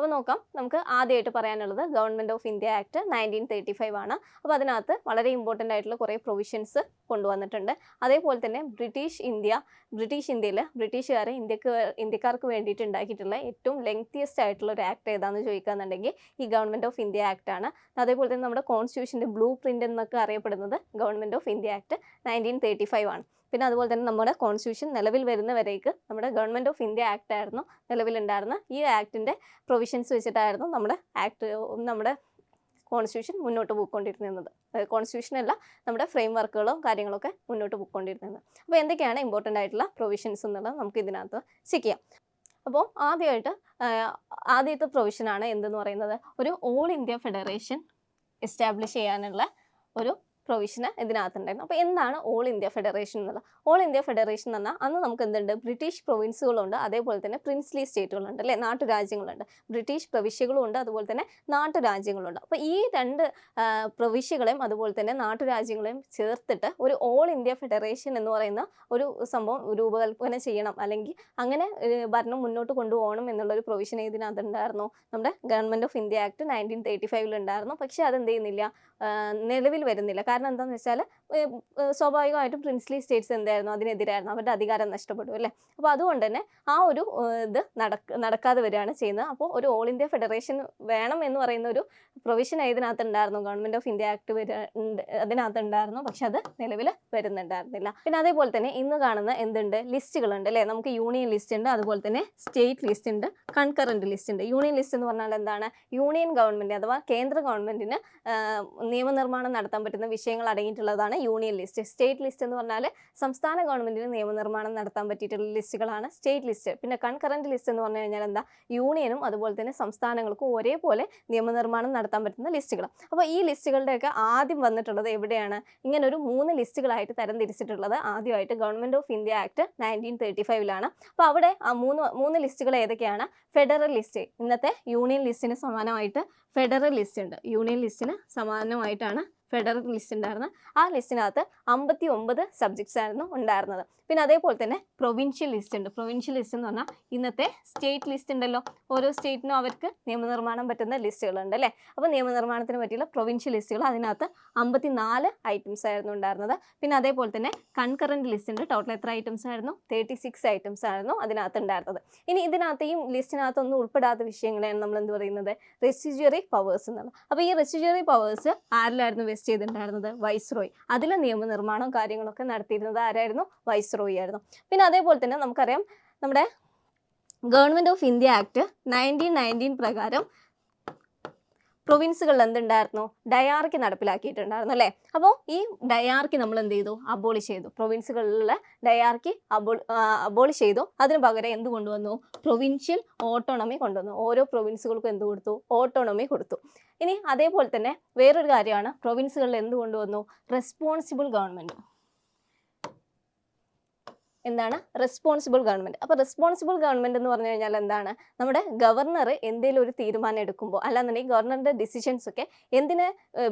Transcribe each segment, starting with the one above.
അപ്പോൾ നോക്കാം, നമുക്ക് ആദ്യമായിട്ട് പറയാനുള്ളത് ഗവൺമെൻറ് ഓഫ് ഇന്ത്യ ആക്ട് 1935 ആണ്. അപ്പോൾ അതിനകത്ത് വളരെ ഇമ്പോർട്ടൻ്റ് ആയിട്ടുള്ള കുറേ പ്രൊവിഷൻസ് കൊണ്ടുവന്നിട്ടുണ്ട്. അതേപോലെ തന്നെ ബ്രിട്ടീഷ് ഇന്ത്യയിൽ ബ്രിട്ടീഷുകാർ ഇന്ത്യക്കാർക്ക് വേണ്ടിയിട്ട് ഉണ്ടാക്കിയിട്ടുള്ള ഏറ്റവും ലെങ്തിയസ്റ്റ് ആയിട്ടുള്ള ഒരു ആക്ട് ഏതാണെന്ന് ചോദിക്കുകയാണെന്നുണ്ടെങ്കിൽ ഈ ഗവൺമെൻറ് ഓഫ് ഇന്ത്യ ആക്ട് ആണ്. അതേപോലെ തന്നെ നമ്മുടെ കോൺസ്റ്റിറ്റ്യൂഷൻ്റെ ബ്ലൂ പ്രിൻ്റ് എന്നൊക്കെ അറിയപ്പെടുന്നത് ഗവൺമെൻറ് ഓഫ് ഇന്ത്യ ആക്ട് 1935 ആണ്. പിന്നെ അതുപോലെ തന്നെ നമ്മുടെ കോൺസ്റ്റിറ്റ്യൂഷൻ നിലവിൽ വരുന്നവരേക്ക് നമ്മുടെ ഗവൺമെൻറ് ഓഫ് ഇന്ത്യ ആക്ട് ആയിരുന്നു നിലവിലുണ്ടായിരുന്ന. ഈ ആക്ടിൻ്റെ പ്രൊവിഷൻസ് വെച്ചിട്ടായിരുന്നു നമ്മുടെ കോൺസ്റ്റിറ്റ്യൂഷൻ മുന്നോട്ട് പോയിക്കൊണ്ടിരുന്നത്. കോൺസ്റ്റിറ്റ്യൂഷൻ അല്ല, നമ്മുടെ ഫ്രെയിം വർക്കുകളും കാര്യങ്ങളൊക്കെ മുന്നോട്ട് പോയിക്കൊണ്ടിരുന്നത്. അപ്പോൾ എന്തൊക്കെയാണ് ഇമ്പോർട്ടൻ്റ് ആയിട്ടുള്ള പ്രൊവിഷൻസ് എന്നുള്ളത് നമുക്ക് ഇതിനകത്ത് ചെക്ക് ചെയ്യാം. അപ്പോൾ ആദ്യത്തെ പ്രൊവിഷനാണ് എന്തെന്ന് പറയുന്നത്, ഒരു ഓൾ ഇന്ത്യ ഫെഡറേഷൻ എസ്റ്റാബ്ലിഷ് ചെയ്യാനുള്ള ഒരു പ്രൊവിഷന് ഇതിനകത്തുണ്ടായിരുന്നു. അപ്പോൾ എന്താണ് ഓൾ ഇന്ത്യ ഫെഡറേഷൻ എന്നുള്ളത്? ഓൾ ഇന്ത്യ ഫെഡറേഷൻ എന്ന് പറഞ്ഞാൽ അന്ന് നമുക്ക് എന്തുണ്ട്, ബ്രിട്ടീഷ് പ്രൊവിൻസുകളുണ്ട്, അതേപോലെ തന്നെ പ്രിൻസ്ലി സ്റ്റേറ്റുകളുണ്ട്, അല്ലേ, നാട്ടുരാജ്യങ്ങളുണ്ട്. ബ്രിട്ടീഷ് പ്രവിശ്യകളും ഉണ്ട്, അതുപോലെ തന്നെ നാട്ടുരാജ്യങ്ങളുണ്ട്. അപ്പോൾ ഈ രണ്ട് പ്രവിശ്യകളെയും അതുപോലെ തന്നെ നാട്ടുരാജ്യങ്ങളെയും ചേർത്തിട്ട് ഒരു ഓൾ ഇന്ത്യ ഫെഡറേഷൻ എന്ന് പറയുന്ന ഒരു സംഭവം രൂപകൽപ്പന ചെയ്യണം, അല്ലെങ്കിൽ അങ്ങനെ ഭരണം മുന്നോട്ട് കൊണ്ടുപോകണം എന്നുള്ളൊരു പ്രൊവിഷൻ ഇതിനകത്തുണ്ടായിരുന്നു. നമ്മുടെ ഗവൺമെൻറ് ഓഫ് ഇന്ത്യ ആക്ട് 1935 ഉണ്ടായിരുന്നു. പക്ഷേ അതെന്ത് ചെയ്യുന്നില്ല, നിലവിൽ വരുന്നില്ല. കാരണം എന്താണെന്ന് വെച്ചാൽ സ്വാഭാവികമായിട്ടും പ്രിൻസ്ലി സ്റ്റേറ്റ്സ് എന്തായിരുന്നു, അതിനെതിരായിരുന്നു, അവരുടെ അധികാരം നഷ്ടപ്പെടും, അല്ലേ. അപ്പോൾ അതുകൊണ്ട് തന്നെ ആ ഒരു ഇത് നടക്കാതെ വരികയാണ് ചെയ്യുന്നത്. അപ്പോൾ ഒരു ഓൾ ഇന്ത്യ ഫെഡറേഷൻ വേണം എന്ന് പറയുന്ന ഒരു പ്രൊവിഷൻ ഇതിനകത്തുണ്ടായിരുന്നു, ഗവൺമെൻറ് ഓഫ് ഇന്ത്യ ആക്ട് അതിനകത്തുണ്ടായിരുന്നു. പക്ഷെ അത് നിലവിൽ വരുന്നുണ്ടായിരുന്നില്ല. പിന്നെ അതേപോലെ തന്നെ ഇന്ന് കാണുന്ന എന്തുണ്ട്, ലിസ്റ്റുകളുണ്ട്, അല്ലേ. നമുക്ക് യൂണിയൻ ലിസ്റ്റ് ഉണ്ട്, അതുപോലെ തന്നെ സ്റ്റേറ്റ് ലിസ്റ്റ് ഉണ്ട്, കൺകറന്റ് ലിസ്റ്റ് ഉണ്ട്. യൂണിയൻ ലിസ്റ്റ് എന്ന് പറഞ്ഞാൽ എന്താണ്, യൂണിയൻ ഗവൺമെൻറ് അഥവാ കേന്ദ്ര ഗവൺമെൻറ്റിന് നിയമനിർമ്മാണം നടത്താൻ പറ്റുന്ന വിഷയങ്ങൾ അടങ്ങിയിട്ടുള്ളതാണ് യൂണിയൻ ലിസ്റ്റ്. സ്റ്റേറ്റ് ലിസ്റ്റ് എന്ന് പറഞ്ഞാൽ സംസ്ഥാന ഗവൺമെൻറ്റിന് നിയമനിർമ്മാണം നടത്താൻ പറ്റിയിട്ടുള്ള ലിസ്റ്റുകളാണ് സ്റ്റേറ്റ് ലിസ്റ്റ്. പിന്നെ കൺകറന്റ് ലിസ്റ്റ് എന്ന് പറഞ്ഞു കഴിഞ്ഞാൽ എന്താ, യൂണിയനും അതുപോലെ തന്നെ സംസ്ഥാനങ്ങൾക്കും ഒരേപോലെ നിയമനിർമ്മാണം നടത്താൻ പറ്റുന്ന ലിസ്റ്റുകൾ. അപ്പോൾ ഈ ലിസ്റ്റുകളുടെയൊക്കെ ആദ്യം വന്നിട്ടുള്ളത് എവിടെയാണ്, ഇങ്ങനെ ഒരു 3 ലിസ്റ്റുകളായിട്ട് തരംതിരിച്ചിട്ടുള്ളത് ആദ്യമായിട്ട് ഗവൺമെൻറ് ഓഫ് ഇന്ത്യ ആക്ട് 1935 അപ്പോൾ അവിടെ ആ മൂന്ന് ലിസ്റ്റുകൾ ഏതൊക്കെയാണ്, ഫെഡറൽ ലിസ്റ്റ്, ഇന്നത്തെ യൂണിയൻ ലിസ്റ്റിന് സമാനമായിട്ട് ഫെഡറൽ ലിസ്റ്റ് ഉണ്ട്. യൂണിയൻ ലിസ്റ്റിന് സമാനമായിട്ടാണ് ഫെഡറൽ ലിസ്റ്റ് ഉണ്ടായിരുന്നത്. ആ ലിസ്റ്റിനകത്ത് 59 സബ്ജക്ട്സ് ആയിരുന്നു ഉണ്ടായിരുന്നത്. പിന്നെ അതേപോലെ തന്നെ പ്രൊവിൻഷ്യൽ ലിസ്റ്റ് ഉണ്ട്. പ്രൊവിൻഷ്യൽ ലിസ്റ്റ് എന്ന് പറഞ്ഞാൽ ഇന്നത്തെ സ്റ്റേറ്റ് ലിസ്റ്റ് ഉണ്ടല്ലോ, ഓരോ സ്റ്റേറ്റിനും അവർക്ക് നിയമനിർമ്മാണം പറ്റുന്ന ലിസ്റ്റുകളുണ്ട്, അല്ലേ. അപ്പോൾ നിയമനിർമ്മാണത്തിന് പറ്റിയുള്ള പ്രൊവിൻഷ്യൽ ലിസ്റ്റുകൾ അതിനകത്ത് 54 ഐറ്റംസ് ആയിരുന്നു ഉണ്ടായിരുന്നത്. പിന്നെ അതേപോലെ തന്നെ കൺകറന്റ് ലിസ്റ്റ് ഉണ്ട്. ടോട്ടൽ എത്ര ഐറ്റംസ് ആയിരുന്നു, 36 ഐറ്റംസ് ആയിരുന്നു അതിനകത്ത് ഉണ്ടായിരുന്നത്. ഇനി ഇതിനകത്ത് ഈ ലിസ്റ്റിനകത്തൊന്നും ഉൾപ്പെടാത്ത വിഷയങ്ങളെയാണ് നമ്മൾ എന്ത് പറയുന്നത്, റെസിജ്വറി പവേഴ്സ് എന്നുള്ളത്. അപ്പോൾ ഈ റെസിജ്വറി പവേഴ്സ് ആരിലായിരുന്നു വെസ്റ്റ് ചെയ്തിട്ടുണ്ടായിരുന്നത്, വൈസ്രോയ്. അതിൽ നിയമനിർമ്മാണവും കാര്യങ്ങളൊക്കെ നടത്തിയിരുന്നത് ആരായിരുന്നു, വൈസ്രോയ് ആയിരുന്നു. പിന്നെ അതേപോലെ തന്നെ നമുക്കറിയാം നമ്മുടെ ഗവൺമെൻറ് ഓഫ് ഇന്ത്യ ആക്ട് 1919 പ്രകാരം പ്രൊവിൻസുകളിൽ എന്തുണ്ടായിരുന്നു, ഡയാർക്കി നടപ്പിലാക്കിയിട്ടുണ്ടായിരുന്നു, അല്ലേ. അപ്പോൾ ഈ ഡയാർക്കി നമ്മൾ എന്ത് ചെയ്തു, അബോളിഷ് ചെയ്തു. പ്രൊവിൻസുകളിലെ ഡയാർക്കി അബോളിഷ് ചെയ്തു. അതിന് പകരം എന്ത് കൊണ്ടുവന്നു, പ്രൊവിൻഷ്യൽ ഓട്ടോണമി കൊണ്ടുവന്നു. ഓരോ പ്രൊവിൻസുകൾക്കും എന്ത് കൊടുത്തു, ഓട്ടോണമി കൊടുത്തു. ഇനി അതേപോലെ തന്നെ വേറൊരു കാര്യമാണ്, പ്രൊവിൻസുകളിൽ എന്ത് കൊണ്ടുവന്നു, റെസ്പോൺസിബിൾ ഗവൺമെൻറ്. എന്താണ് റെസ്പോൺസിബിൾ ഗവൺമെൻറ്? അപ്പോൾ റെസ്പോൺസിബിൾ ഗവൺമെൻറ് എന്ന് പറഞ്ഞു കഴിഞ്ഞാൽ എന്താണ്, നമ്മുടെ ഗവർണർ എന്തെങ്കിലും ഒരു തീരുമാനം എടുക്കുമ്പോൾ, അല്ലാന്നുണ്ടെങ്കിൽ ഗവർണറുടെ ഡിസിഷൻസ് ഒക്കെ എന്തിനെ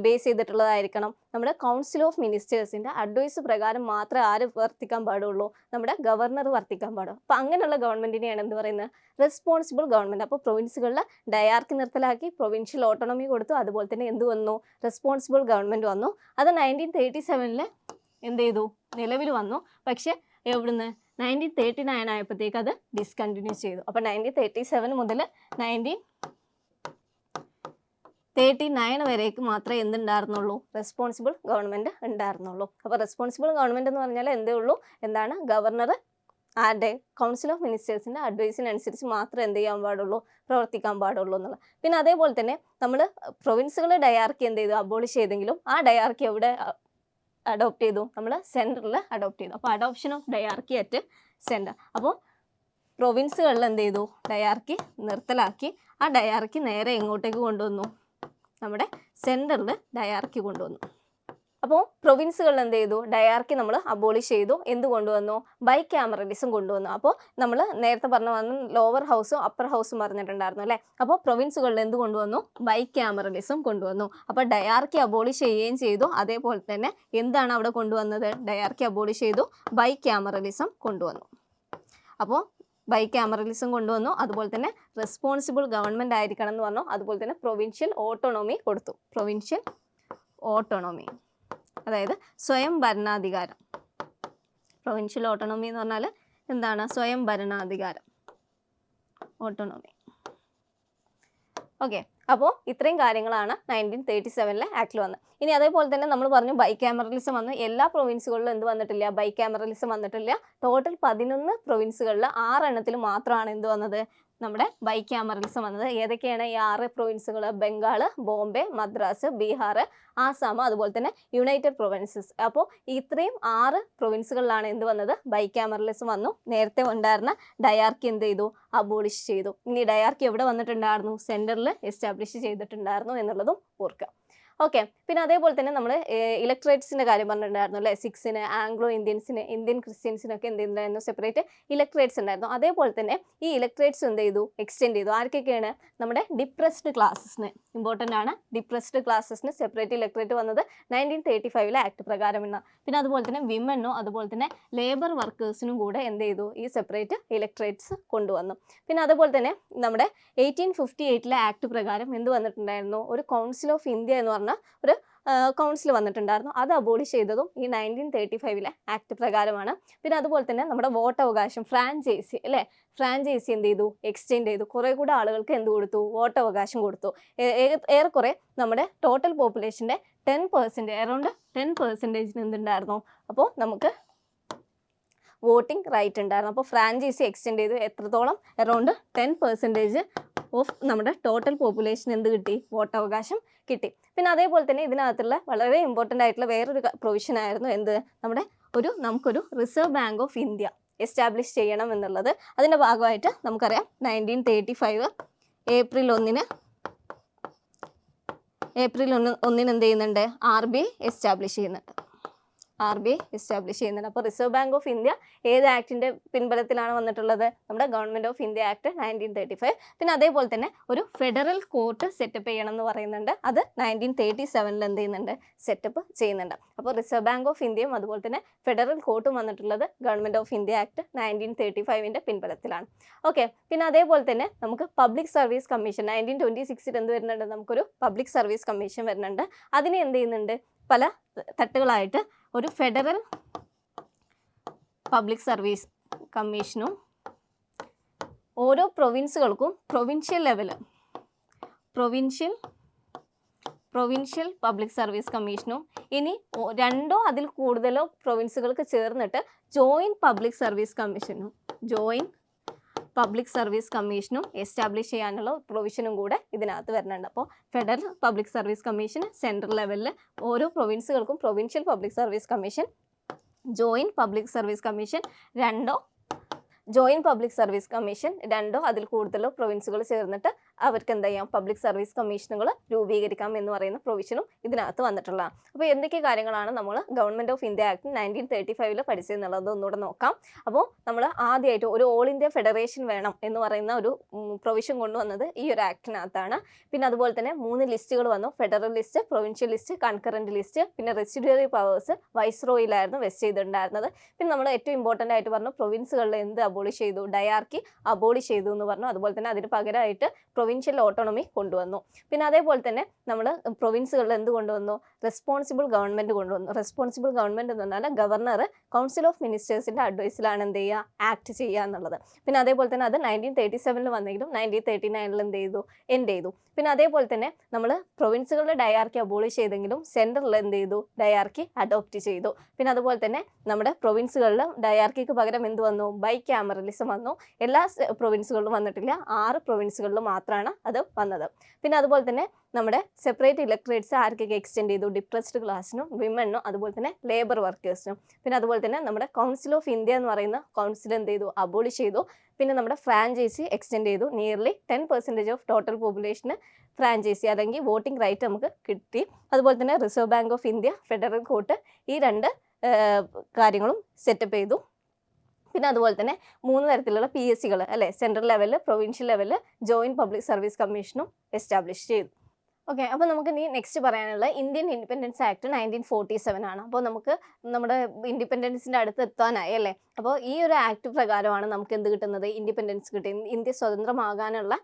ബേസ് ചെയ്തിട്ടുള്ളതായിരിക്കണം, നമ്മുടെ കൗൺസിൽ ഓഫ് മിനിസ്റ്റേഴ്സിൻ്റെ അഡ്വൈസ് പ്രകാരം മാത്രമേ ആര് വർത്തിക്കാൻ പാടുള്ളൂ, നമ്മുടെ ഗവർണർ വർത്തിക്കാൻ പാടുള്ളൂ. അപ്പോൾ അങ്ങനെയുള്ള ഗവൺമെൻറ്റിനെയാണ് എന്ത് പറയുന്നത്, റെസ്പോൺസിബിൾ ഗവൺമെൻറ്. അപ്പോൾ പ്രൊവിൻസുകളിൽ ഡയാർക്കി നിർത്തലാക്കി, പ്രൊവിൻഷ്യൽ ഓട്ടോണമി കൊടുത്തു, അതുപോലെ തന്നെ എന്ത് വന്നു, റെസ്പോൺസിബിൾ ഗവൺമെൻറ് വന്നു. അത് 1937 എന്ത് ചെയ്തു, നിലവിൽ വന്നു. പക്ഷേ എവിടുന്ന്, 1939 ആയപ്പോഴത്തേക്ക് അത് ഡിസ്കണ്ടിന്യൂ ചെയ്തു. അപ്പോൾ 1937 മുതൽ 1939 വരേക്ക് മാത്രമേ എന്തുണ്ടായിരുന്നുള്ളൂ, റെസ്പോൺസിബിൾ ഗവൺമെൻറ് ഉണ്ടായിരുന്നുള്ളൂ. അപ്പോൾ റെസ്പോൺസിബിൾ ഗവൺമെൻറ് എന്ന് പറഞ്ഞാൽ എന്തേ ഉള്ളൂ, എന്താണ്, ഗവർണർ ആരുടെ, കൗൺസിൽ ഓഫ് മിനിസ്റ്റേഴ്സിൻ്റെ അഡ്വൈസിനനുസരിച്ച് മാത്രമേ എന്ത് ചെയ്യാൻ പാടുള്ളൂ, പ്രവർത്തിക്കാൻ പാടുള്ളൂ എന്നുള്ളത്. പിന്നെ അതേപോലെ തന്നെ നമ്മൾ പ്രൊവിൻസുകൾ ഡയാർക്കി എന്ത് ചെയ്തു, അബോളിഷ് ചെയ്തെങ്കിലും ആ ഡയാർക്കി എവിടെ അഡോപ്റ്റ് ചെയ്തു, നമ്മൾ സെൻറ്ററിൽ അഡോപ്റ്റ് ചെയ്തു. അപ്പോൾ adoption of dyarchy at centre. അപ്പോൾ പ്രൊവിൻസുകളിൽ എന്ത് ചെയ്തു, ഡയാർക്കി നിർത്തലാക്കി. ആ ഡയാർക്കി നേരെ എങ്ങോട്ടേക്ക് കൊണ്ടുവന്നു, നമ്മുടെ സെൻറ്ററിൽ ഡയാർക്കി കൊണ്ടുവന്നു. അപ്പോൾ പ്രൊവിൻസുകളിൽ എന്ത് ചെയ്തു, ഡയാർക്കി നമ്മൾ അബോളിഷ് ചെയ്തു. എന്ത് കൊണ്ടുവന്നു, ബൈ ക്യാമറലിസം കൊണ്ടുവന്നു. അപ്പോൾ നമ്മൾ നേരത്തെ പറഞ്ഞ ലോവർ ഹൗസും അപ്പർ ഹൗസും പറഞ്ഞിട്ടുണ്ടായിരുന്നു, അല്ലേ. അപ്പോൾ പ്രൊവിൻസുകളിൽ എന്ത് കൊണ്ടുവന്നു, ബൈ ക്യാമറലിസം കൊണ്ടുവന്നു. അപ്പോൾ ഡയാർക്കി അബോളിഷ് ചെയ്യുകയും ചെയ്തു. അതേപോലെ തന്നെ എന്താണ് അവിടെ കൊണ്ടുവന്നത്, ഡയാർക്കി അബോളിഷ് ചെയ്തു, ബൈ ക്യാമറലിസം കൊണ്ടുവന്നു. അപ്പോൾ ബൈക്യാമറലിസം കൊണ്ടുവന്നു, അതുപോലെ തന്നെ റെസ്പോൺസിബിൾ ഗവൺമെൻറ് ആയിരിക്കണം എന്ന് പറഞ്ഞു, അതുപോലെ തന്നെ പ്രൊവിൻഷ്യൽ ഓട്ടോണോമി കൊടുത്തു. പ്രൊവിൻഷ്യൽ ഓട്ടോണോമി അതായത് സ്വയം ഭരണാധികാരം. പ്രൊവിൻഷ്യൽ ഓട്ടോണോമി എന്ന് പറഞ്ഞാൽ എന്താണ്? സ്വയം ഭരണാധികാരം, ഓട്ടോണോമി. ഓക്കെ, അപ്പോൾ ഇത്രയും കാര്യങ്ങളാണ് 1937 ആക്ടിൽ വന്നത്. ഇനി അതേപോലെ തന്നെ നമ്മൾ പറഞ്ഞു ബൈക്യാമറലിസം വന്നു. എല്ലാ പ്രൊവിൻസുകളിലും എന്ത് വന്നിട്ടില്ല? ബൈക്യാമറലിസം വന്നിട്ടില്ല. ടോട്ടൽ 11 പ്രൊവിൻസുകളിൽ 6 എണ്ണത്തിൽ മാത്രമാണ് എന്ത് വന്നത്? നമ്മുടെ ബൈക്യാമറലിസം വന്നത്. ഏതൊക്കെയാണ് ഈ 6 പ്രൊവിൻസുകൾ? ബംഗാൾ, ബോംബെ, മദ്രാസ്, ബീഹാർ, ആസാം, അതുപോലെ തന്നെ യുണൈറ്റഡ് പ്രൊവിൻസസ്. അപ്പോൾ ഇത്രയും 6 പ്രൊവിൻസുകളിലാണ് എന്ത് വന്നത്? ബൈക്യാമറലിസം വന്നു. നേരത്തെ ഉണ്ടായിരുന്ന ഡയാർക്കി എന്ത് ചെയ്തു? അബോളിഷ് ചെയ്തു. ഇനി ഡയാർക്കി എവിടെ വന്നിട്ടുണ്ടായിരുന്നു? സെൻറ്ററിൽ എസ്റ്റാബ്ലിഷ് ചെയ്തിട്ടുണ്ടായിരുന്നു എന്നുള്ളതും ഓർക്കുക. ഓക്കെ, പിന്നെ അതേപോലെ തന്നെ നമ്മൾ ഇലക്ട്രേറ്റ്സിൻ്റെ കാര്യം പറഞ്ഞിട്ടുണ്ടായിരുന്നു അല്ലേ? സിഖ്സിന്, ആംഗ്ലോ ഇന്ത്യൻസിന്, ഇന്ത്യൻ ക്രിസ്ത്യൻസിനൊക്കെ എന്ത് ചെയ്യുന്നുണ്ടായിരുന്നു? സെപ്പറേറ്റ് ഇലക്ട്രേറ്റ്സ് ഉണ്ടായിരുന്നു. അതേപോലെ തന്നെ ഈ ഇലക്ട്രേറ്റ്സ് എന്ത് ചെയ്തു? എക്സ്റ്റെൻഡ് ചെയ്തു. ആർക്കൊക്കെയാണ്? നമ്മുടെ ഡിപ്രസ്ഡ് ക്ലാസ്സസിന്. ഇമ്പോർട്ടൻ്റ് ആണ്. ഡിപ്രസ്ഡ് ക്ലാസ്സസിന് സെപ്പറേറ്റ് ഇലക്ട്രേറ്റ് വന്നത് 1935 ആക്ട് പ്രകാരമാണ്. പിന്നെ അതുപോലെ തന്നെ വിമനും അതുപോലെ തന്നെ ലേബർ വർക്കേഴ്സിനും കൂടെ എന്ത് ചെയ്തു? ഈ സെപ്പറേറ്റ് ഇലക്ട്രേറ്റ്സ് കൊണ്ടുവന്നു. പിന്നെ അതുപോലെ തന്നെ നമ്മുടെ 1858 ആക്ട് പ്രകാരം എന്ത് വന്നിട്ടുണ്ടായിരുന്നു? ഒരു കൗൺസിൽ ഓഫ് ഇന്ത്യ എന്ന് പറഞ്ഞ ഒരു കൗൺസിൽ വന്നിട്ടുണ്ടായിരുന്നു. അത് അബോളിഷ് ചെയ്തതും ഈ 1935 ആക്ട് പ്രകാരമാണ്. പിന്നെ അതുപോലെ തന്നെ നമ്മുടെ വോട്ടവകാശം, ഫ്രാഞ്ചൈസി അല്ലേ? ഫ്രാഞ്ചൈസി എന്ത് ചെയ്തു? എക്സ്റ്റെൻഡ് ചെയ്തു. കുറേ കൂടെ ആളുകൾക്ക് എന്ത് കൊടുത്തു? വോട്ടവകാശം കൊടുത്തു. ഏറെക്കുറെ നമ്മുടെ ടോട്ടൽ പോപ്പുലേഷൻ്റെ 10%, അറൗണ്ട് 10% എന്തുണ്ടായിരുന്നു? അപ്പോൾ നമുക്ക് വോട്ടിംഗ് റൈറ്റ് ഉണ്ടായിരുന്നു. അപ്പോൾ ഫ്രാഞ്ചൈസി എക്സ്റ്റെൻഡ് ചെയ്തു. എത്രത്തോളം? അറൗണ്ട് 10% ഓഫ് നമ്മുടെ ടോട്ടൽ പോപ്പുലേഷൻ എന്ത് കിട്ടി? വോട്ടവകാശം കിട്ടി. പിന്നെ അതേപോലെ തന്നെ ഇതിനകത്തുള്ള വളരെ ഇമ്പോർട്ടൻ്റ് ആയിട്ടുള്ള വേറൊരു പ്രൊവിഷൻ ആയിരുന്നു എന്ത്? നമുക്കൊരു reserve bank of India establish ചെയ്യണം എന്നുള്ളത്. അതിൻ്റെ ഭാഗമായിട്ട് നമുക്കറിയാം 1935 ഏപ്രിൽ 1 എന്ത് ചെയ്യുന്നുണ്ട്? RBI എസ്റ്റാബ്ലിഷ് ചെയ്യുന്നുണ്ട്. അപ്പോൾ റിസർവ് ബാങ്ക് ഓഫ് ഇന്ത്യ ഏത് ആക്ടിൻ്റെ പിൻബലത്തിലാണ് വന്നിട്ടുള്ളത്? നമ്മുടെ ഗവൺമെൻറ് ഓഫ് ഇന്ത്യ ആക്ട് 1935. പിന്നെ അതേപോലെ തന്നെ ഒരു ഫെഡറൽ കോർട്ട് സെറ്റപ്പ് ചെയ്യണം എന്ന് പറയുന്നുണ്ട്. അത് 1937 എന്ത് ചെയ്യുന്നുണ്ട്? സെറ്റപ്പ് ചെയ്യുന്നുണ്ട്. അപ്പോൾ റിസർവ് ബാങ്ക് ഓഫ് ഇന്ത്യയും അതുപോലെ തന്നെ ഫെഡറൽ കോർട്ടും വന്നിട്ടുള്ളത് ഗവൺമെൻറ് ഓഫ് ഇന്ത്യ ആക്ട് 1935 പിൻബലത്തിലാണ്. ഓക്കെ, പിന്നെ അതേപോലെ തന്നെ നമുക്ക് പബ്ലിക് സർവീസ് കമ്മീഷൻ 1926 എന്ത് വരുന്നുണ്ട്? നമുക്കൊരു പബ്ലിക് സർവീസ് കമ്മീഷൻ വരുന്നുണ്ട്. അതിനെ എന്ത് ചെയ്യുന്നുണ്ട്? പല തട്ടുകളായിട്ട് ഒരു ഫെഡറൽ പബ്ലിക് സർവീസ് കമ്മീഷനും ഓരോ പ്രൊവിൻസുകൾക്കും പ്രൊവിൻഷ്യൽ പബ്ലിക് സർവീസ് കമ്മീഷനും ഇനി 2 അതിൽ കൂടുതലോ പ്രൊവിൻസുകൾക്ക് ചേർന്നിട്ട് ജോയിൻറ്റ് പബ്ലിക് സർവീസ് കമ്മീഷനും എസ്റ്റാബ്ലിഷ് ചെയ്യാനുള്ള പ്രൊവിഷനും കൂടെ ഇതിനകത്ത് വരുന്നുണ്ട്. അപ്പോൾ federal public service commission central ലെവലിൽ, ഓരോ പ്രൊവിൻസുകൾക്കും provincial public service commission, joint public service commission രണ്ടോ അതിൽ കൂടുതലോ പ്രൊവിൻസുകൾ ചേർന്നിട്ട് അവർക്ക് എന്താ ചെയ്യാം? പബ്ലിക് സർവീസ് കമ്മീഷനുകൾ രൂപീകരിക്കാം എന്ന് പറയുന്ന പ്രൊവിഷനും ഇതിനകത്ത് വന്നിട്ടുള്ളതാണ്. അപ്പോൾ എന്തൊക്കെ കാര്യങ്ങളാണ് നമ്മൾ ഗവൺമെൻറ് ഓഫ് ഇന്ത്യ ആക്ട് 1935 പഠിച്ചതെന്നുള്ളത് ഒന്നുകൂടെ നോക്കാം. അപ്പോൾ നമ്മൾ ആദ്യമായിട്ട് ഒരു ഓൾ ഇന്ത്യ ഫെഡറേഷൻ വേണം എന്ന് പറയുന്ന ഒരു പ്രൊവിഷൻ കൊണ്ടുവന്നത് ഈ ഒരു ആക്ടിനകത്താണ്. പിന്നെ അതുപോലെ തന്നെ 3 ലിസ്റ്റുകൾ വന്നു. Federal list, provincial list, concurrent list. പിന്നെ റെസിഡ്യൂറി പവേഴ്സ് വൈസ്രോയിലായിരുന്നു വെസ്റ്റ് ചെയ്തിട്ടുണ്ടായിരുന്നത്. പിന്നെ നമ്മൾ ഏറ്റവും ഇമ്പോർട്ടൻ്റ് ആയിട്ട് പറഞ്ഞു പ്രൊവിൻസുകളിൽ എന്ത് അബോളിഷ് ചെയ്തു? ഡയാർക്കി അബോളിഷ് ചെയ്തു എന്ന് പറഞ്ഞു. അതുപോലെ തന്നെ അതിന് പകരമായിട്ട് പ്രൊവിൻഷ്യൽ ഓട്ടോണമി കൊണ്ടുവന്നു. പിന്നെ അതേപോലെ തന്നെ നമ്മൾ പ്രൊവിൻസുകളിൽ എന്ത് കൊണ്ടുവന്നു? റെസ്പോൺസിബിൾ ഗവൺമെൻറ് കൊണ്ടുവന്നു. റെസ്പോൺസിബിൾ ഗവൺമെൻറ് എന്ന് പറഞ്ഞാൽ ഗവർണർ കൗൺസിൽ ഓഫ് മിനിസ്റ്റേഴ്സിൻ്റെ അഡ്വൈസിലാണ് എന്ത് ചെയ്യുക? ആക്ട് ചെയ്യുക എന്നുള്ളത്. പിന്നെ അതേപോലെ തന്നെ അത് 1937 വന്നെങ്കിലും 1939 എന്ത് ചെയ്തു? എൻഡ് ചെയ്തു. പിന്നെ അതേപോലെ തന്നെ നമ്മൾ പ്രൊവിൻസുകളുടെ ഡയാർക്കി അബോളിഷ് ചെയ്തെങ്കിലും സെൻട്രലിൽ എന്ത് ചെയ്തു? ഡയാർക്കി അഡോപ്റ്റ് ചെയ്തു. പിന്നെ അതുപോലെ തന്നെ നമ്മുടെ പ്രൊവിൻസുകളിൽ ഡയാർക്കിക്ക് പകരം എന്ത് വന്നു? ബൈക്യാമറലിസം വന്നു. എല്ലാ പ്രൊവിൻസുകളിലും വന്നിട്ടില്ല. 6 പ്രൊവിൻസുകളിൽ മാത്രമാണ് അത് വന്നത്. പിന്നെ അതുപോലെ തന്നെ നമ്മുടെ സെപ്പറേറ്റ് ഇലക്ട്രേറ്റ്സ് ആർക്കൊക്കെ എക്സ്റ്റെൻഡ് ചെയ്തു? ഡിപ്രസ്ഡ് ക്ലാസ്സിനും വിമനും അതുപോലെ തന്നെ ലേബർ വർക്കേഴ്സിനും. പിന്നെ അതുപോലെ തന്നെ നമ്മുടെ കൗൺസിൽ ഓഫ് ഇന്ത്യ എന്ന് പറയുന്ന കൗൺസിൽ എന്ത് ചെയ്തു? അബോളിഷ് ചെയ്തു. പിന്നെ നമ്മുടെ ഫ്രാഞ്ചൈസി എക്സ്റ്റെൻഡ് ചെയ്തു. Nearly 10% of total population franchise അല്ലെങ്കിൽ വോട്ടിംഗ് റൈറ്റ് നമുക്ക് കിട്ടി. അതുപോലെ തന്നെ reserve bank of India, federal court, ഈ 2 കാര്യങ്ങളും സെറ്റപ്പ് ചെയ്തു. പിന്നെ അതുപോലെ തന്നെ 3 തരത്തിലുള്ള PSCകൾ അല്ലേ? സെൻട്രൽ ലെവലിൽ, പ്രൊവിൻഷ്യൽ ലെവലിൽ, ജോയിൻറ്റ് പബ്ലിക് സർവീസ് കമ്മീഷനും എസ്റ്റാബ്ലിഷ് ചെയ്തു. ഓക്കെ, അപ്പോൾ നമുക്ക് ഇനി നെക്സ്റ്റ് പറയാനുള്ള ഇന്ത്യൻ ഇൻഡിപെൻഡൻസ് ആക്ട് 1947 ആണ്. അപ്പോൾ നമുക്ക് നമ്മുടെ ഇൻഡിപെൻഡൻസിൻ്റെ അടുത്ത് എത്താനായി അല്ലേ. അപ്പോൾ ഈ ഒരു ആക്ട് പ്രകാരമാണ് നമുക്ക് എന്ത് കിട്ടുന്നത്, ഇൻഡിപെൻഡൻസ് കിട്ടി. ഇന്ത്യ സ്വതന്ത്രമാകാനുള്ള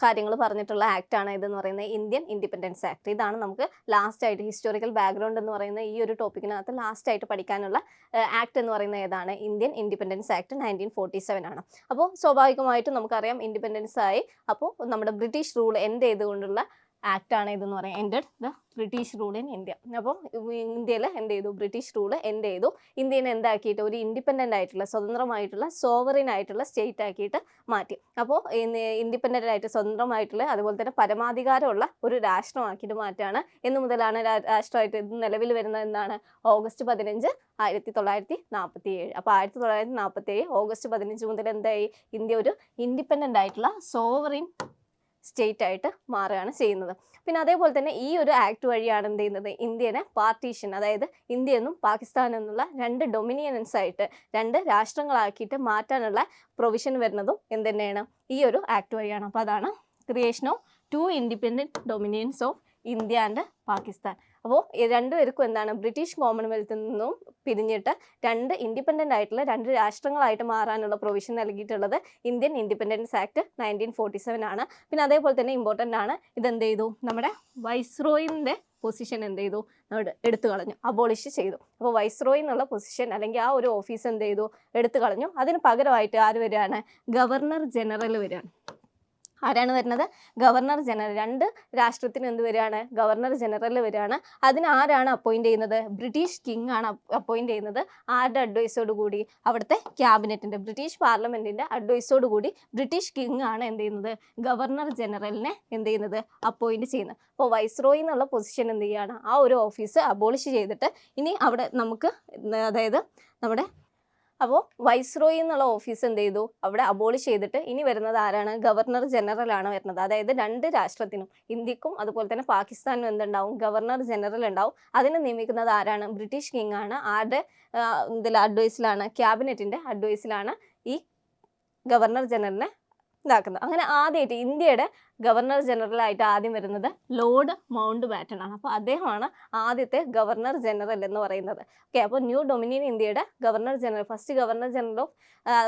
കാര്യങ്ങൾ പറഞ്ഞിട്ടുള്ള ആക്റ്റാണ് ഇതെന്ന് പറയുന്നത് ഇന്ത്യൻ ഇൻഡിപെൻഡൻസ് ആക്ട്. ഇതാണ് നമുക്ക് ലാസ്റ്റായിട്ട് ഹിസ്റ്റോറിക്കൽ ബാക്ക്ഗ്രൗണ്ട് എന്ന് പറയുന്ന ഈ ഒരു ടോപ്പിക്കിനകത്ത് ലാസ്റ്റായിട്ട് പഠിക്കാനുള്ള ആക്ട് എന്ന് പറയുന്നത് ഏതാണ്, ഇന്ത്യൻ ഇൻഡിപെൻഡൻസ് ആക്ട് 1947 ആണ്. അപ്പോൾ സ്വാഭാവികമായിട്ടും നമുക്കറിയാം ഇൻഡിപെൻഡൻസ് ആയി. അപ്പോൾ നമ്മുടെ ബ്രിട്ടീഷ് റൂൾ എൻഡ് ചെയ്തുകൊണ്ടുള്ള ആക്റ്റാണ് ഇതെന്ന് പറയാം, ended the British rule in India. അപ്പോൾ ഇന്ത്യയിൽ എന്ത് ചെയ്തു, ബ്രിട്ടീഷ് റൂൾ എൻഡ് ചെയ്തു. ഇന്ത്യനെ എന്താക്കിയിട്ട് ഒരു ഇൻഡിപെൻഡൻ്റ് ആയിട്ടുള്ള സ്വതന്ത്രമായിട്ടുള്ള സോവറിൻ ആയിട്ടുള്ള സ്റ്റേറ്റ് ആക്കിയിട്ട് മാറ്റി. അപ്പോൾ ഇൻഡിപെൻഡൻ്റ് ആയിട്ട് സ്വതന്ത്രമായിട്ടുള്ള അതുപോലെ തന്നെ പരമാധികാരമുള്ള ഒരു രാഷ്ട്രമാക്കിയിട്ട് മാറ്റുകയാണ്. എന്ന് മുതലാണ് രാഷ്ട്രമായിട്ട് ഇത് നിലവിൽ വരുന്നത് എന്നാണ്, August 15, 1947. അപ്പോൾ 1947 August 15 മുതൽ എന്തായി, ഇന്ത്യ ഒരു ഇൻഡിപെൻഡൻ്റ് ആയിട്ടുള്ള സോവറിൻ സ്റ്റേറ്റ് ആയിട്ട് മാറുകയാണ് ചെയ്യുന്നത്. പിന്നെ അതേപോലെ തന്നെ ഈ ഒരു ആക്ട് വഴിയാണ് എന്ത് ചെയ്യുന്നത്, ഇന്ത്യനെ പാർട്ടീഷൻ, അതായത് ഇന്ത്യ എന്നും പാകിസ്ഥാൻ എന്നുള്ള രണ്ട് ഡൊമിനിയൻസ് ആയിട്ട് രണ്ട് രാഷ്ട്രങ്ങളാക്കിയിട്ട് മാറ്റാനുള്ള പ്രൊവിഷൻ വരുന്നതും എന്ത് തന്നെയാണ്, ഈ ഒരു ആക്ട് വഴിയാണ്. അപ്പോൾ അതാണ് creation of 2 independent dominions of India and Pakistan. അപ്പോൾ രണ്ടുപേർക്കും എന്താണ്, ബ്രിട്ടീഷ് കോമൺവെൽത്തിൽ നിന്നും പിരിഞ്ഞിട്ട് രണ്ട് ഇൻഡിപെൻഡൻ്റ് ആയിട്ടുള്ള രണ്ട് രാഷ്ട്രങ്ങളായിട്ട് മാറാനുള്ള പ്രൊവിഷൻ നൽകിയിട്ടുള്ളത് ഇന്ത്യൻ ഇൻഡിപെൻഡൻസ് ആക്ട് 1947 ആണ്. പിന്നെ അതേപോലെ തന്നെ ഇമ്പോർട്ടൻ്റ് ആണ്, ഇതെന്ത് ചെയ്തു, നമ്മുടെ വൈസ്രോയിൻ്റെ പൊസിഷൻ എന്ത് ചെയ്തു, എടുത്തു കളഞ്ഞു, അബോളിഷ് ചെയ്തു. അപ്പോൾ വൈസ്രോയി എന്നുള്ള പൊസിഷൻ അല്ലെങ്കിൽ ആ ഒരു ഓഫീസ് എന്ത് ചെയ്തു, എടുത്തു കളഞ്ഞു. അതിന് പകരമായിട്ട് ആര് വരികയാണ്, ഗവർണർ ജനറൽ വരികയാണ്. ആരാണ് വരുന്നത്, ഗവർണർ ജനറൽ. രണ്ട് രാഷ്ട്രത്തിനും എന്ത് വരികയാണ്, ഗവർണർ ജനറൽ വരികയാണ്. അതിന് ആരാണ് അപ്പോയിൻറ്റ് ചെയ്യുന്നത്, ബ്രിട്ടീഷ് കിങ് ആണ് അപ്പോയിൻറ്റ് ചെയ്യുന്നത്. ആരുടെ അഡ്വൈസോട് കൂടി, അവിടുത്തെ ക്യാബിനറ്റിൻ്റെ ബ്രിട്ടീഷ് പാർലമെൻറ്റിൻ്റെ അഡ്വൈസോട് കൂടി ബ്രിട്ടീഷ് കിങ് ആണ് എന്ത് ചെയ്യുന്നത്, ഗവർണർ ജനറലിനെ എന്ത് ചെയ്യുന്നത്, അപ്പോയിൻറ്റ് ചെയ്യുന്നത്. അപ്പോൾ വൈസ്രോയി എന്നുള്ള പൊസിഷൻ എന്ത് ചെയ്യുകയാണ്, ആ ഒരു ഓഫീസ് അബോളിഷ് ചെയ്തിട്ട് ഇനി അവിടെ നമുക്ക് അതായത് നമ്മുടെ അപ്പോൾ വൈസ്രോയി എന്നുള്ള ഓഫീസ് എന്ത് ചെയ്തു, അവിടെ അബോളിഷ് ചെയ്തിട്ട് ഇനി വരുന്നത് ആരാണ്, ഗവർണർ ജനറൽ ആണ് വരുന്നത്. അതായത് രണ്ട് രാഷ്ട്രത്തിനും, ഇന്ത്യക്കും അതുപോലെ തന്നെ പാകിസ്ഥാനും എന്തുണ്ടാവും, ഗവർണർ ജനറൽ ഉണ്ടാവും. അതിനെ നിയമിക്കുന്നത് ആരാണ്, ബ്രിട്ടീഷ് കിങ് ആണ്. ആരുടെ ഇതിൽ അഡ്വൈസിലാണ്, ക്യാബിനറ്റിൻ്റെ അഡ്വൈസിലാണ് ഈ ഗവർണർ ജനറലിനെ ഇതാക്കുന്നത്. അങ്ങനെ ആദ്യമായിട്ട് ഇന്ത്യയുടെ ഗവർണർ ജനറൽ ആയിട്ട് ആദ്യം വരുന്നത് ലോർഡ് മൗണ്ട് ബാറ്റൺ ആണ്. അപ്പോൾ അദ്ദേഹമാണ് ആദ്യത്തെ ഗവർണർ ജനറൽ എന്ന് പറയുന്നത്. ഓക്കെ, അപ്പോൾ ന്യൂ ഡൊമിനിയൻ ഇന്ത്യയുടെ governor general, first governor general of,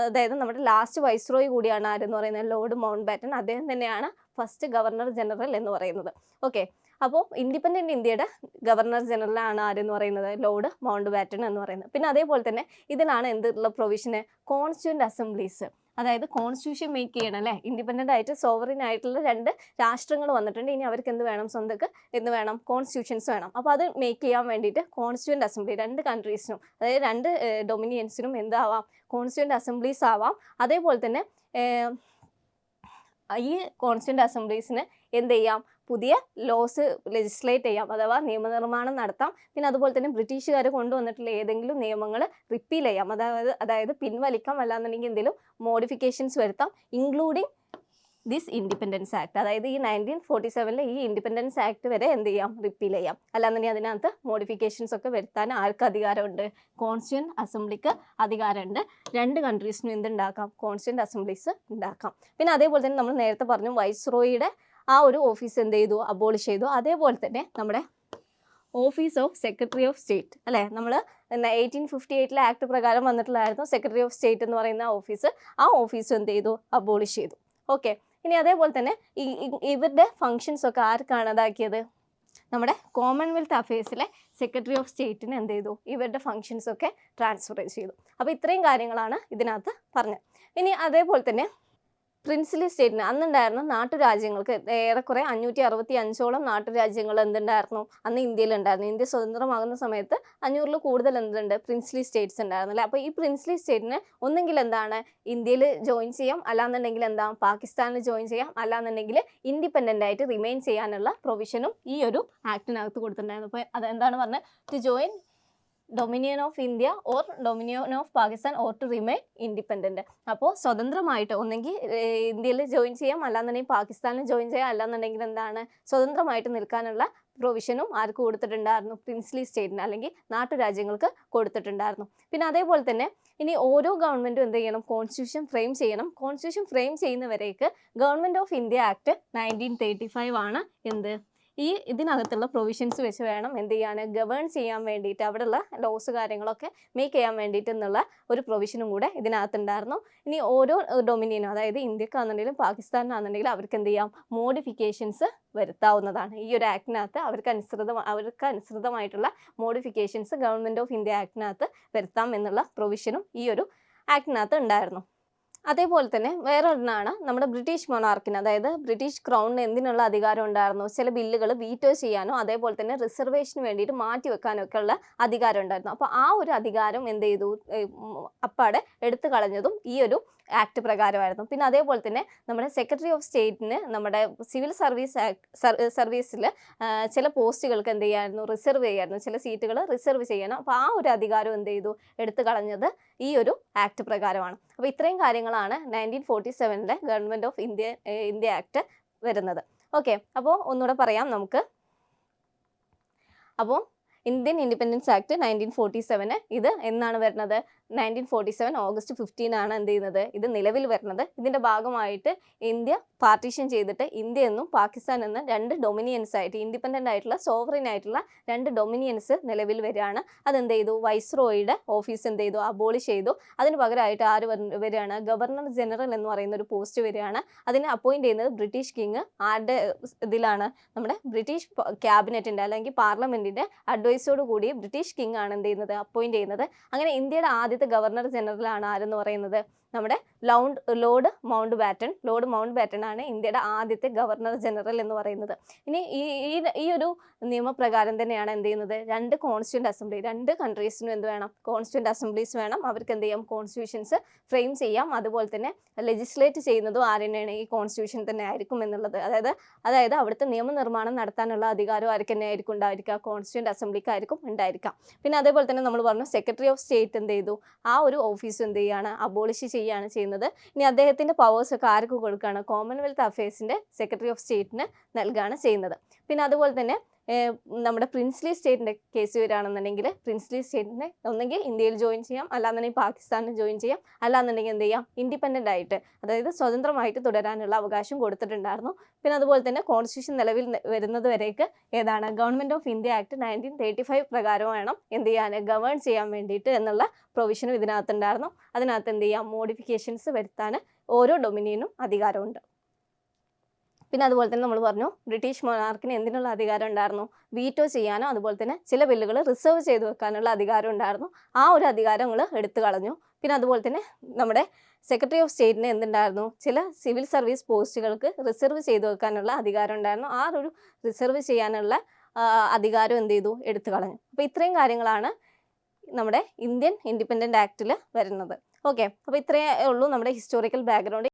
അതായത് നമ്മുടെ ലാസ്റ്റ് വൈസ്രോയി കൂടിയാണ് ആരെന്ന് പറയുന്നത്, ലോർഡ് മൗണ്ട് ബാറ്റൺ. അദ്ദേഹം തന്നെയാണ് ഫസ്റ്റ് ഗവർണർ ജനറൽ എന്ന് പറയുന്നത്. ഓക്കെ, അപ്പോൾ ഇൻഡിപെൻഡൻറ്റ് ഇന്ത്യയുടെ ഗവർണർ ജനറലാണ് ആരെന്ന് പറയുന്നത്, ലോർഡ് മൗണ്ട് ബാറ്റൺ എന്ന് പറയുന്നത്. പിന്നെ അതേപോലെ തന്നെ ഇതിനാണ് എന്തുള്ള പ്രൊവിഷന്, കോൺസ്റ്റിറ്റ്യൂവൻ്റ് അസംബ്ലീസ്, അതായത് കോൺസ്റ്റിറ്റ്യൂഷൻ മേക്ക് ചെയ്യണം അല്ലേ. ഇൻഡിപെൻഡൻ്റ് ആയിട്ട് സോവറിൻ ആയിട്ടുള്ള രണ്ട് രാഷ്ട്രങ്ങൾ വന്നിട്ടുണ്ട്. ഇനി അവർക്ക് എന്ത് വേണം, സ്വന്തക്ക് എന്ത് വേണം, കോൺസ്റ്റിറ്റ്യൂഷൻസ് വേണം. അപ്പോൾ അത് മേക്ക് ചെയ്യാൻ വേണ്ടിയിട്ട് കോൺസ്റ്റിറ്റ്യൂവൻ്റ് അസംബ്ലി, രണ്ട് കൺട്രീസിനും അതായത് രണ്ട് ഡൊമിനിയൻസിനും എന്താവാം, കോൺസ്റ്റിറ്റ്യൂവൻ്റ് അസംബ്ലീസ് ആവാം. അതേപോലെ തന്നെ ഈ കോൺസ്റ്റിറ്റ്യൂവൻ്റ് അസംബ്ലീസിന് എന്ത് ചെയ്യാം, പുതിയ ലോസ് ലെജിസ്ലേറ്റ് ചെയ്യാം, അഥവാ നിയമനിർമ്മാണം നടത്താം. പിന്നെ അതുപോലെ തന്നെ ബ്രിട്ടീഷുകാർ കൊണ്ടുവന്നിട്ടുള്ള ഏതെങ്കിലും നിയമങ്ങൾ റിപ്പീൽ ചെയ്യാം, അതായത് പിൻവലിക്കാം, അല്ലാന്നുണ്ടെങ്കിൽ എന്തെങ്കിലും മോഡിഫിക്കേഷൻസ് വരുത്താം, ഇൻക്ലൂഡിങ് ദിസ് ഇൻഡിപെൻഡൻസ് ആക്ട്. അതായത് ഈ 1947 ഈ ഇൻഡിപെൻഡൻസ് ആക്ട് വരെ എന്ത് ചെയ്യാം, റിപ്പീൽ ചെയ്യാം. അല്ലാന്നുണ്ടെങ്കിൽ അതിനകത്ത് മോഡിഫിക്കേഷൻസ് ഒക്കെ വരുത്താൻ ആർക്ക് അധികാരമുണ്ട്, കോൺസ്റ്റിറ്റ്യൂവൻ്റ് അസംബ്ലിക്ക് അധികാരമുണ്ട്. രണ്ട് കൺട്രീസിനും എന്തുണ്ടാക്കാം, കോൺസ്റ്റിറ്റ്യൂവൻ്റ് അസംബ്ലീസ് ഉണ്ടാക്കാം. പിന്നെ അതേപോലെ തന്നെ നമ്മൾ നേരത്തെ പറഞ്ഞു വൈസ്രോയിയുടെ ആ ഒരു ഓഫീസ് എന്ത് ചെയ്തു, അബോളിഷ് ചെയ്തു. അതേപോലെ തന്നെ നമ്മുടെ office of secretary of state അല്ലേ, നമ്മൾ 1858 ആക്ട് പ്രകാരം വന്നിട്ടുള്ളതായിരുന്നു സെക്രട്ടറി ഓഫ് സ്റ്റേറ്റ് എന്ന് പറയുന്ന ഓഫീസ്. ആ ഓഫീസ് എന്ത് ചെയ്തു, അബോളിഷ് ചെയ്തു. ഓക്കെ, ഇനി അതേപോലെ തന്നെ ഇവരുടെ ഫങ്ഷൻസ് ഒക്കെ ആർക്കാണ് അതാക്കിയത്, നമ്മുടെ കോമൺവെൽത്ത് അഫയേഴ്സിലെ സെക്രട്ടറി ഓഫ് സ്റ്റേറ്റിന് എന്ത് ചെയ്തു, ഇവരുടെ ഫങ്ഷൻസ് ഒക്കെ ട്രാൻസ്ഫർ ചെയ്തു. അപ്പോൾ ഇത്രയും കാര്യങ്ങളാണ് ഇതിനകത്ത് പറഞ്ഞത്. ഇനി അതേപോലെ തന്നെ പ്രിൻസ്ലി സ്റ്റേറ്റിന് അന്നുണ്ടായിരുന്ന നാട്ടുരാജ്യങ്ങൾക്ക് ഏറെക്കുറെ 565ഓളം നാട്ടുരാജ്യങ്ങൾ എന്തുണ്ടായിരുന്നു, അന്ന് ഇന്ത്യയിലുണ്ടായിരുന്നു. ഇന്ത്യ സ്വതന്ത്രമാകുന്ന സമയത്ത് 500 കൂടുതൽ എന്തുണ്ട്, പ്രിൻസ്ലി സ്റ്റേറ്റ്സ് ഉണ്ടായിരുന്നു അല്ലേ. അപ്പോൾ ഈ പ്രിൻസ്ലി സ്റ്റേറ്റിന് ഒന്നെങ്കിൽ എന്താണ് ഇന്ത്യയിൽ ജോയിൻ ചെയ്യാം, അല്ലാന്നുണ്ടെങ്കിൽ എന്താ പാകിസ്ഥാനിൽ ജോയിൻ ചെയ്യാം, അല്ലാന്നുണ്ടെങ്കിൽ ഇൻഡിപെൻഡൻ്റ് ആയിട്ട് റിമെയിൻ ചെയ്യാനുള്ള പ്രൊവിഷനും ഈ ഒരു ആക്ടിനകത്ത് കൊടുത്തിട്ടുണ്ടായിരുന്നു. അപ്പോൾ അതെന്താണ് പറഞ്ഞത്, to join dominion of India or dominion of Pakistan or to remain independent. അപ്പോൾ സ്വതന്ത്രമായിട്ട് ഒന്നെങ്കിൽ ഇന്ത്യയിൽ ജോയിൻ ചെയ്യാം, അല്ലാന്നുണ്ടെങ്കിൽ പാകിസ്ഥാനിൽ ജോയിൻ ചെയ്യാം, അല്ലാന്നുണ്ടെങ്കിൽ എന്താണ് സ്വതന്ത്രമായിട്ട് നിൽക്കാനുള്ള പ്രൊവിഷനും ആർക്ക് കൊടുത്തിട്ടുണ്ടായിരുന്നു, പ്രിൻസ്ലി സ്റ്റേറ്റിന് അല്ലെങ്കിൽ നാട്ടുരാജ്യങ്ങൾക്ക് കൊടുത്തിട്ടുണ്ടായിരുന്നു. പിന്നെ അതേപോലെ തന്നെ ഇനി ഓരോ ഗവൺമെൻറ്റും എന്ത് ചെയ്യണം, കോൺസ്റ്റിറ്റ്യൂഷൻ ഫ്രെയിം ചെയ്യണം. കോൺസ്റ്റിറ്റ്യൂഷൻ ഫ്രെയിം ചെയ്യുന്നവരേക്ക് ഗവൺമെൻറ് ഓഫ് ഇന്ത്യ ആക്ട് 1935 ആണ് എന്ത് ഇതിനകത്തുള്ള പ്രൊവിഷൻസ് വെച്ച് വേണം എന്ത് ചെയ്യാൻ, ഗവേൺ ചെയ്യാൻ വേണ്ടിയിട്ട്, അവിടെയുള്ള ലോസ് കാര്യങ്ങളൊക്കെ മേക്ക് ചെയ്യാൻ വേണ്ടിയിട്ട് എന്നുള്ള ഒരു പ്രൊവിഷനും കൂടെ ഇതിനകത്തുണ്ടായിരുന്നു. ഇനി ഓരോ ഡൊമിനിയനും, അതായത് ഇന്ത്യക്കാണെന്നുണ്ടെങ്കിലും പാകിസ്ഥാനാണെന്നുണ്ടെങ്കിലും അവർക്ക് എന്ത് ചെയ്യാം, മോഡിഫിക്കേഷൻസ് വരുത്താവുന്നതാണ്. ഈ ഒരു ആക്ടിനകത്ത് അവർക്ക് അനുസൃതമായിട്ടുള്ള മോഡിഫിക്കേഷൻസ് ഗവൺമെൻറ് ഓഫ് ഇന്ത്യ ആക്ടിനകത്ത് വരുത്താം എന്നുള്ള പ്രൊവിഷനും ഈ ഒരു ആക്ടിനകത്ത് ഉണ്ടായിരുന്നു. അതേപോലെ തന്നെ വേറൊരെണ്ണമാണ് നമ്മുടെ ബ്രിട്ടീഷ് മൊണാർക്കിന്, അതായത് ബ്രിട്ടീഷ് ക്രൗണിന് എന്തിനുള്ള അധികാരം ഉണ്ടായിരുന്നു, ചില ബില്ലുകൾ വീറ്റോ ചെയ്യാനോ അതേപോലെ തന്നെ റിസർവേഷന് വേണ്ടിയിട്ട് മാറ്റി വെക്കാനോ ഒക്കെ ഉള്ള അധികാരം ഉണ്ടായിരുന്നു. അപ്പോൾ ആ ഒരു അധികാരം എന്ത് ചെയ്തു, അപ്പാടെ എടുത്തു കളഞ്ഞതും ഈ ഒരു ആക്ട് പ്രകാരമായിരുന്നു. പിന്നെ അതേപോലെ തന്നെ നമ്മുടെ സെക്രട്ടറി ഓഫ് സ്റ്റേറ്റിന് നമ്മുടെ സിവിൽ സർവീസിൽ ചില പോസ്റ്റുകൾക്ക് എന്ത് ചെയ്യായിരുന്നു, റിസർവ് ചെയ്യായിരുന്നു, ചില സീറ്റുകൾ റിസർവ് ചെയ്യണം. അപ്പോൾ ആ ഒരു അധികാരം എന്ത് ചെയ്തു, എടുത്തു കളഞ്ഞത് ഈ ഒരു ആക്ട് പ്രകാരമാണ്. അപ്പോൾ ഇത്രയും കാര്യങ്ങളാണ് 1947 ഗവൺമെൻറ് ഓഫ് ഇന്ത്യ ആക്ട് വരുന്നത്. ഓക്കെ, അപ്പോൾ ഒന്നുകൂടെ പറയാം നമുക്ക്. അപ്പോൾ ഇന്ത്യൻ ഇൻഡിപെൻഡൻസ് ആക്ട് 1947 ഇത് എന്നാണ് വരുന്നത്, 1947 ഓഗസ്റ്റ് 15 ആണ് എന്ത് ചെയ്യുന്നത്, ഇത് നിലവിൽ വരുന്നത്. ഇതിൻ്റെ ഭാഗമായിട്ട് ഇന്ത്യ പാർട്ടീഷൻ ചെയ്തിട്ട് ഇന്ത്യ എന്നും പാകിസ്ഥാൻ എന്നും രണ്ട് ഡൊമിനിയൻസ് ആയിട്ട്, ഇൻഡിപെൻഡൻ്റ് ആയിട്ടുള്ള സോവറിൻ ആയിട്ടുള്ള രണ്ട് ഡൊമിനിയൻസ് നിലവിൽ വരികയാണ്. അതെന്ത് ചെയ്തു, വൈസ്രോയുടെ ഓഫീസ് എന്ത് ചെയ്തു, അബോളിഷ് ചെയ്തു. അതിന് പകരമായിട്ട് ആര് വരികയാണ്, ഗവർണർ ജനറൽ എന്ന് പറയുന്ന ഒരു പോസ്റ്റ് വരികയാണ്. അതിനെ അപ്പോയിൻറ്റ് ചെയ്യുന്നത് ബ്രിട്ടീഷ് കിങ്. ആരുടെ ഇതിലാണ്, നമ്മുടെ ബ്രിട്ടീഷ് ക്യാബിനറ്റിൻ്റെ അല്ലെങ്കിൽ പാർലമെൻറ്റിൻ്റെ അഡ്വൈസോട് കൂടി ബ്രിട്ടീഷ് കിങ് ആണ് എന്ത് ചെയ്യുന്നത്, അപ്പോയിൻറ്റ് ചെയ്യുന്നത്. അങ്ങനെ ഇന്ത്യയുടെ ആദ്യത്തെ ഗവർണർ ജനറലാണ് ആരെന്ന് പറയുന്നത്, നമ്മുടെ ലോർഡ് മൗണ്ട് ബാറ്റൺ ആണ് ഇന്ത്യയുടെ ആദ്യത്തെ ഗവർണർ ജനറൽ എന്ന് പറയുന്നത്. ഇനി ഈ ഒരു നിയമപ്രകാരം തന്നെയാണ് എന്ത് ചെയ്യുന്നത്, രണ്ട് കോൺസ്റ്റിറ്റ്യൂന്റ് അസംബ്ലി, രണ്ട് കൺട്രീസിനും എന്ത് വേണം, കോൺസ്റ്റിറ്റ്യൂന്റ് അസംബ്ലീസ് വേണം. അവർക്ക് എന്ത് ചെയ്യാം, കോൺസ്റ്റിറ്റ്യൂഷൻസ് ഫ്രെയിം ചെയ്യാം. അതുപോലെ തന്നെ ലെജിസ്ലേറ്റ് ചെയ്യുന്നതും ആരെന്നെയാണ്, ഈ കോൺസ്റ്റിറ്റ്യൂഷൻ തന്നെ ആയിരിക്കും എന്നുള്ളത്. അതായത് അവിടുത്തെ നിയമനിർമ്മാണം നടത്താനുള്ള അധികാരം ആർക്ക് തന്നെ ആയിരിക്കും ഉണ്ടായിരിക്കുക, കോൺസ്റ്റിറ്റ്യൂന്റ് അസംബ്ലിക്കായിരിക്കും ഉണ്ടായിരിക്കാം. പിന്നെ അതേപോലെ തന്നെ നമ്മൾ പറഞ്ഞു സെക്രട്ടറി ഓഫ് സ്റ്റേറ്റ് എന്ത് ചെയ്തു, ആ ഒരു ഓഫീസ് എന്ത് ചെയ്യാണ്, അബോളിഷ് ചെയ്യാണ് ചെയ്യുന്നത്. ഇനി അദ്ദേഹത്തിൻ്റെ പവേഴ്സ് ഒക്കെ ആർക്ക് കൊടുക്കുകയാണ്, കോമൺവെൽത്ത് അഫയേഴ്സിൻ്റെ സെക്രട്ടറി ഓഫ് സ്റ്റേറ്റിന് നൽകുകയാണ് ചെയ്യുന്നത്. പിന്നെ അതുപോലെ തന്നെ നമ്മുടെ പ്രിൻസ്ലി സ്റ്റേറ്റിൻ്റെ കേസ് വരികയാണെന്നുണ്ടെങ്കിൽ പ്രിൻസ്ലി സ്റ്റേറ്റിനെ ഒന്നെങ്കിൽ ഇന്ത്യയിൽ ജോയിൻ ചെയ്യാം, അല്ലാന്നുണ്ടെങ്കിൽ പാകിസ്ഥാനിൽ ജോയിൻ ചെയ്യാം, അല്ലാന്നുണ്ടെങ്കിൽ എന്ത് ചെയ്യാം, ഇൻഡിപെൻഡൻ്റ് ആയിട്ട്, അതായത് സ്വതന്ത്രമായിട്ട് തുടരാനുള്ള അവകാശം കൊടുത്തിട്ടുണ്ടായിരുന്നു. പിന്നെ അതുപോലെ തന്നെ കോൺസ്റ്റിറ്റ്യൂഷൻ നിലവിൽ വരുന്നത് വരേക്ക് ഏതാണ്, ഗവൺമെൻറ് ഓഫ് ഇന്ത്യ ആക്ട് 1935 പ്രകാരം വേണം എന്ത് ചെയ്യാൻ, ഗവേൺ ചെയ്യാൻ വേണ്ടിയിട്ട് എന്നുള്ള പ്രൊവിഷനും ഇതിനകത്തുണ്ടായിരുന്നു. അതിനകത്ത് എന്ത് ചെയ്യാം, മോഡിഫിക്കേഷൻസ് വരുത്താൻ ഓരോ ഡൊമിനിയനും അധികാരമുണ്ട്. പിന്നെ അതുപോലെ തന്നെ നമ്മൾ പറഞ്ഞു ബ്രിട്ടീഷ് മൊണാർക്കിന് എന്തിനുള്ള അധികാരം ഉണ്ടായിരുന്നു, വീറ്റോ ചെയ്യാനോ അതുപോലെ തന്നെ ചില ബില്ലുകൾ റിസർവ് ചെയ്ത് വെക്കാനുള്ള അധികാരം ഉണ്ടായിരുന്നു. ആ ഒരു അധികാരങ്ങൾ എടുത്തു കളഞ്ഞു. പിന്നെ അതുപോലെ തന്നെ നമ്മുടെ സെക്രട്ടറി ഓഫ് സ്റ്റേറ്റിന് എന്തുണ്ടായിരുന്നു, ചില സിവിൽ സർവീസ് പോസ്റ്റുകൾക്ക് റിസർവ് ചെയ്ത് വെക്കാനുള്ള അധികാരം ഉണ്ടായിരുന്നു. ആ ഒരു റിസർവ് ചെയ്യാനുള്ള അധികാരം എന്ത് ചെയ്തു, എടുത്തു കളഞ്ഞു. അപ്പോൾ ഇത്രയും കാര്യങ്ങളാണ് നമ്മുടെ ഇന്ത്യൻ ഇൻഡിപെൻഡൻറ്റ് ആക്ടിൽ വരുന്നത്. ഓക്കെ, അപ്പോൾ ഇത്രയേ ഉള്ളൂ നമ്മുടെ ഹിസ്റ്റോറിക്കൽ ബാക്ക്ഗ്രൗണ്ട്.